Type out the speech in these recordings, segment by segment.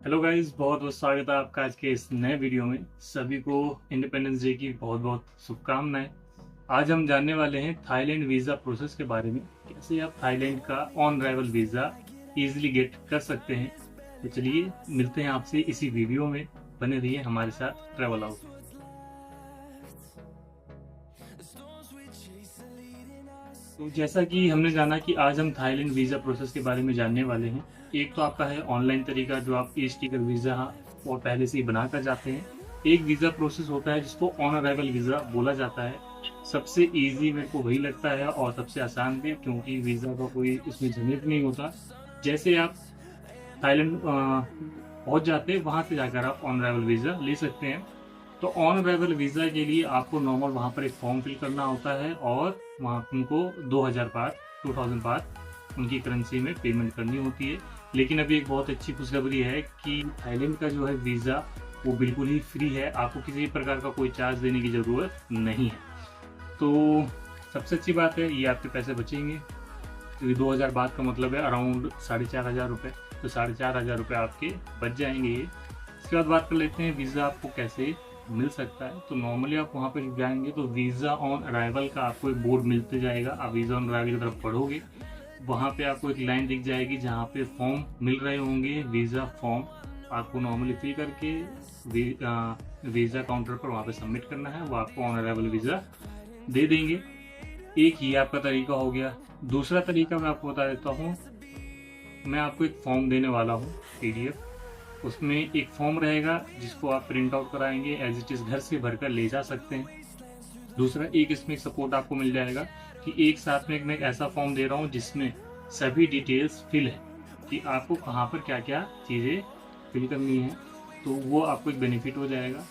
Hello guys, बहुत बहुत स्वागत है आपका आज के इस नए वीडियो में। सभी को इंडिपेंडेंस डे की बहुत बहुत शुभकामनाएं। आज हम जानने वाले हैं थाईलैंड वीज़ा प्रोसेस के बारे में, कैसे आप थाईलैंड का on arrival visa easily get कर सकते हैं। तो चलिए मिलते हैं आपसे इसी वीडियो में। बने रहिए हमारे साथ ट्रेवल आउट। तो जैसा कि हमने जाना कि आज हम थाईलैंड वीज़ा प्रोसेस के बारे में जानने वाले हैं। एक तो आपका है ऑनलाइन तरीका, जो आप ई स्टिकर वीज़ा और पहले से ही बना कर जाते हैं। एक वीज़ा प्रोसेस होता है जिसको ऑन अराइवल वीज़ा बोला जाता है। सबसे इजी मेरे को वही लगता है और सबसे आसान भी, क्योंकि वीज़ा का कोई इसमें झंझट नहीं होता। जैसे आप थाईलैंड पहुंच जाते हैं, वहां से जाकर आप ऑन अराइवल वीज़ा ले सकते हैं। तो ऑन अराइवल वीज़ा के लिए आपको नॉर्मल वहाँ पर एक फॉर्म फिल करना होता है और वहाँ उनको 2000 बात उनकी करेंसी में पेमेंट करनी होती है। लेकिन अभी एक बहुत अच्छी खुशखबरी है कि थाईलैंड का जो है वीज़ा वो बिल्कुल ही फ्री है। आपको किसी प्रकार का कोई चार्ज देने की ज़रूरत नहीं है। तो सबसे अच्छी बात है, ये आपके पैसे बचेंगे, क्योंकि 2000 बात का मतलब है अराउंड 4500 रुपये। तो 4500 रुपये आपके बच जाएंगे ये। इसके बाद बात कर लेते हैं वीज़ा आपको कैसे मिल सकता है। तो नॉर्मली आप वहाँ पर जाएंगे तो वीज़ा ऑन अराइवल का आपको एक बोर्ड मिलते जाएगा। आप वीज़ा ऑन अराइवल की तरफ पढ़ोगे, वहाँ पे आपको एक लाइन दिख जाएगी जहाँ पे फॉर्म मिल रहे होंगे, वीज़ा फॉर्म। आपको नॉर्मली फिल करके वीज़ा काउंटर पर वहाँ पे सबमिट करना है, वो आपको ऑन अराइवल वीज़ा दे देंगे। एक ये आपका तरीका हो गया। दूसरा तरीका मैं आपको बता देता हूँ। मैं आपको एक फॉर्म देने वाला हूँ PDF। उसमें एक फॉर्म रहेगा जिसको आप प्रिंट आउट कराएंगे, एज इट इज़ घर से भरकर ले जा सकते हैं। दूसरा एक इसमें सपोर्ट आपको मिल जाएगा कि एक साथ में मैं एक ऐसा फॉर्म दे रहा हूँ जिसमें सभी डिटेल्स फिल है कि आपको कहाँ पर क्या क्या चीज़ें फिल करनी है। तो वो आपको एक बेनिफिट हो जाएगा।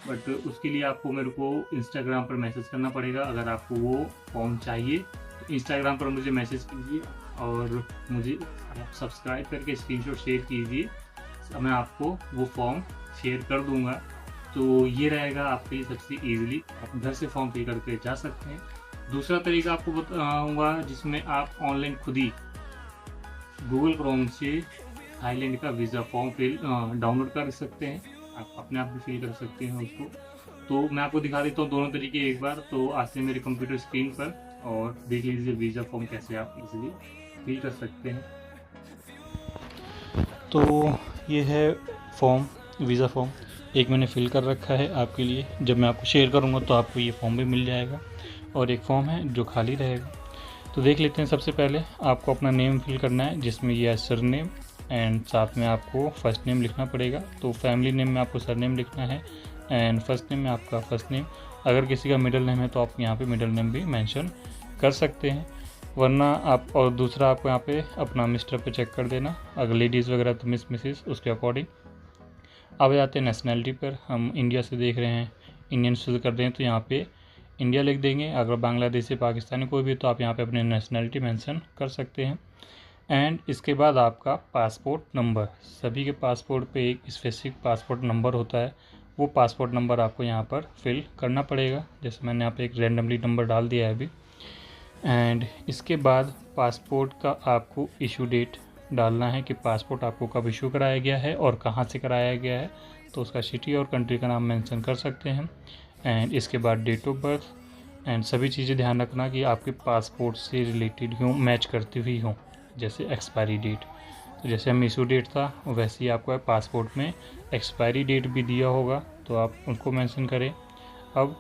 बट उसके लिए आपको मेरे को इंस्टाग्राम पर मैसेज करना पड़ेगा। अगर आपको वो फॉर्म चाहिए तो इंस्टाग्राम पर मुझे मैसेज कीजिए और मुझे आप सब्सक्राइब करके स्क्रीनशॉट शेयर कीजिए। मैं आपको वो फॉर्म शेयर कर दूंगा। तो ये रहेगा आपके लिए सबसे इजीली, आप घर से फॉर्म फिल करके जा सकते हैं। दूसरा तरीका आपको बताऊंगा जिसमें आप ऑनलाइन खुद ही गूगल क्रोम से थाईलैंड का वीज़ा फॉर्म फिल डाउनलोड कर सकते हैं। आप अपने आप भी फिल कर सकते हैं उसको। तो मैं आपको दिखा देता हूँ दोनों तरीके एक बार। तो आते हैं मेरे कंप्यूटर स्क्रीन पर और देख लीजिए वीज़ा फॉर्म कैसे आप इजीली फिल कर सकते हैं। तो ये है फॉर्म, वीज़ा फॉर्म एक मैंने फ़िल कर रखा है आपके लिए। जब मैं आपको शेयर करूँगा तो आपको ये फॉर्म भी मिल जाएगा और एक फॉर्म है जो खाली रहेगा। तो देख लेते हैं। सबसे पहले आपको अपना नेम फिल करना है, जिसमें ये है सर नेम एंड साथ में आपको फर्स्ट नेम लिखना पड़ेगा। तो फैमिली नेम में आपको सर नेम लिखना है एंड फर्स्ट नेम में आपका फर्स्ट नेम। अगर किसी का मिडिल नेम है तो आप यहाँ पे मिडिल नेम भी मेंशन कर सकते हैं, वरना आप। और दूसरा आपको यहाँ पे अपना मिस्टर पे चेक कर देना, अगर लेडीज़ वगैरह तो मिस मिसिस उसके अकॉर्डिंग। अब जाते हैं नेशनैलिटी पर। हम इंडिया से देख रहे हैं, इंडियन चूज़ कर दें तो यहाँ पे इंडिया लिख देंगे। अगर बांग्लादेशी पाकिस्तानी कोई भी तो आप यहाँ पे अपने नेशनैलिटी मेंशन कर सकते हैं। एंड इसके बाद आपका पासपोर्ट नंबर, सभी के पासपोर्ट पे एक स्पेसिफिक पासपोर्ट नंबर होता है, वो पासपोर्ट नंबर आपको यहाँ पर फिल करना पड़ेगा। जैसे मैंने यहाँ पे एक रैंडमली नंबर डाल दिया है अभी। एंड इसके बाद पासपोर्ट का आपको इशू डेट डालना है कि पासपोर्ट आपको कब इशू कराया गया है और कहाँ से कराया गया है। तो उसका सिटी और कंट्री का नाम मेंशन कर सकते हैं। एंड इसके बाद डेट ऑफ बर्थ एंड सभी चीज़ें ध्यान रखना कि आपके पासपोर्ट से रिलेटेड हों, मैच करती हुई हों। जैसे एक्सपायरी डेट, तो जैसे हम इशू डेट था वैसे ही आपको पासपोर्ट में एक्सपायरी डेट भी दिया होगा, तो आप उनको मेंशन करें। अब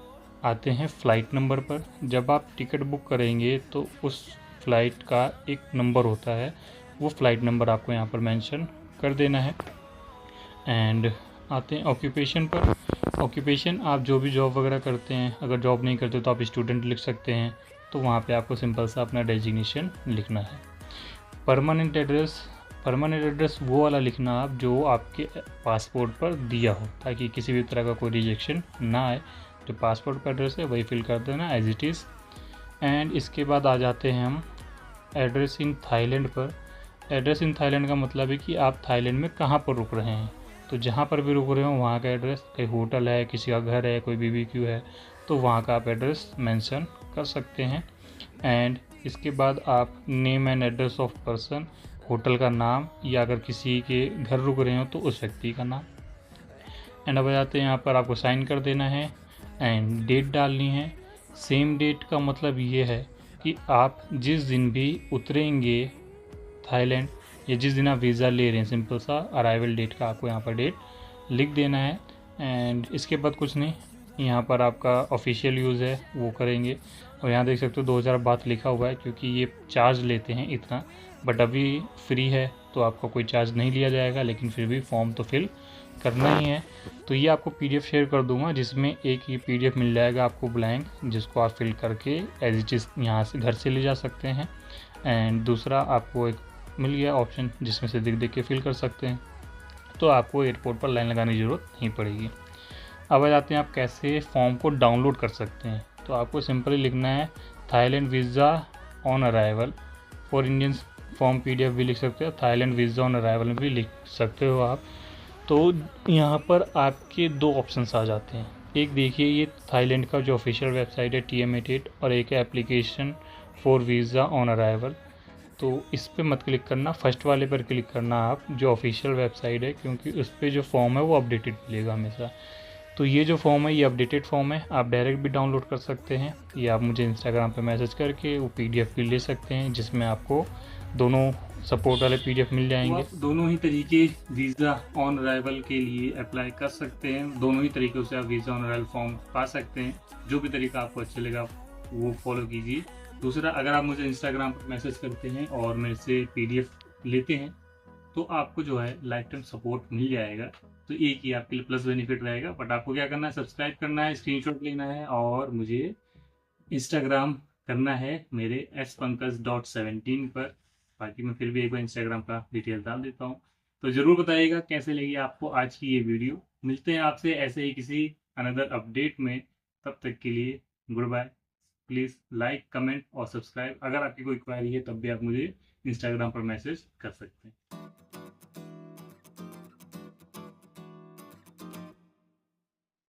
आते हैं फ़्लाइट नंबर पर। जब आप टिकट बुक करेंगे तो उस फ़्लाइट का एक नंबर होता है, वो फ़्लाइट नंबर आपको यहाँ पर मेंशन कर देना है। एंड आते हैं ऑक्यूपेशन पर। ऑक्यूपेशन आप जो भी जॉब वगैरह करते हैं, अगर जॉब नहीं करते तो आप स्टूडेंट लिख सकते हैं। तो वहाँ पे आपको सिंपल सा अपना डेजिग्नेशन लिखना है। परमानेंट एड्रेस वो वाला लिखना आप जो आपके पासपोर्ट पर दिया हो, ताकि किसी भी तरह का कोई रिजेक्शन ना आए। जो पासपोर्ट का एड्रेस है वही फिल कर देना एज इट इज़। एंड इसके बाद आ जाते हैं हम एड्रेस इन थाईलैंड पर। एड्रेस इन थाईलैंड का मतलब है कि आप थाईलैंड में कहाँ पर रुक रहे हैं। तो जहाँ पर भी रुक रहे हो वहाँ का एड्रेस, कहीं होटल है, किसी का घर है, कोई BBQ है, तो वहाँ का आप एड्रेस मेंशन कर सकते हैं। एंड इसके बाद आप name and address of person hotel का नाम या अगर किसी के घर रुक रहे हो तो उस व्यक्ति का नाम। एंड अब आ जाते हैं यहाँ पर आपको साइन कर देना है एंड डेट डालनी है। सेम डेट का मतलब ये है कि आप जिस दिन भी उतरेंगे थाईलैंड या जिस दिन आप वीज़ा ले रहे हैं, सिंपल सा अराइवल डेट का आपको यहाँ पर डेट लिख देना है। एंड इसके बाद कुछ नहीं, यहाँ पर आपका ऑफिशियल यूज़ है वो करेंगे। और यहाँ देख सकते हो 2000 बात लिखा हुआ है क्योंकि ये चार्ज लेते हैं इतना, बट अभी फ्री है तो आपका कोई चार्ज नहीं लिया जाएगा, लेकिन फिर भी फॉर्म तो फिल करना ही है। तो ये आपको पीडीएफ शेयर कर दूंगा जिसमें एक ये पीडीएफ मिल जाएगा आपको ब्लैंक, जिसको आप फिल करके एज इट इज़ यहाँ से घर से ले जा सकते हैं। एंड दूसरा आपको एक मिल गया ऑप्शन जिसमें से देख के फिल कर सकते हैं, तो आपको एयरपोर्ट पर लाइन लगाने की ज़रूरत नहीं पड़ेगी। अब आ जाते हैं आप कैसे फॉर्म को डाउनलोड कर सकते हैं। तो आपको सिंपली लिखना है Thailand visa on arrival. For Indians form PDF भी लिख सकते हो, थाईलैंड वीज़ा ऑन अराइवल भी लिख सकते हो आप। तो यहाँ पर आपके दो ऑप्शंस आ जाते हैं। एक देखिए ये थाईलैंड का जो ऑफिशियल वेबसाइट है TM88, और एक है application for visa on arrival. तो इस पर मत क्लिक करना, फर्स्ट वाले पर क्लिक करना आप जो ऑफिशियल वेबसाइट है, क्योंकि उस पर जो फॉर्म है वो अपडेटेड मिलेगा हमेशा। तो ये जो फॉर्म है ये अपडेटेड फॉर्म है, आप डायरेक्ट भी डाउनलोड कर सकते हैं या आप मुझे इंस्टाग्राम पे मैसेज करके वो पीडीएफ भी ले सकते हैं, जिसमें आपको दोनों सपोर्ट वाले पीडीएफ मिल जाएंगे। आप दोनों ही तरीके वीज़ा ऑन अराइवल के लिए अप्लाई कर सकते हैं, दोनों ही तरीक़ों से आप वीज़ा ऑन अराइवल फॉर्म पा सकते हैं। जो भी तरीका आपको अच्छा लगा वो फॉलो कीजिए। दूसरा, अगर आप मुझे इंस्टाग्राम पर मैसेज करते हैं और मेरे से पीडीएफ लेते हैं तो आपको जो है लाइफ टाइम सपोर्ट मिल जाएगा। तो एक ही आपके लिए प्लस बेनिफिट रहेगा। बट आपको क्या करना है, सब्सक्राइब करना है, स्क्रीनशॉट लेना है और मुझे इंस्टाग्राम करना है मेरे spankaj.17 पर। बाकी मैं फिर भी एक बार इंस्टाग्राम का डिटेल डाल देता हूँ। तो ज़रूर बताइएगा कैसे लगी आपको आज की ये वीडियो। मिलते हैं आपसे ऐसे ही किसी अनदर अपडेट में, तब तक के लिए goodbye. Please like, comment और सब्सक्राइब। अगर आपकी कोई क्वेरी है तब भी आप मुझे इंस्टाग्राम पर मैसेज कर सकते हैं।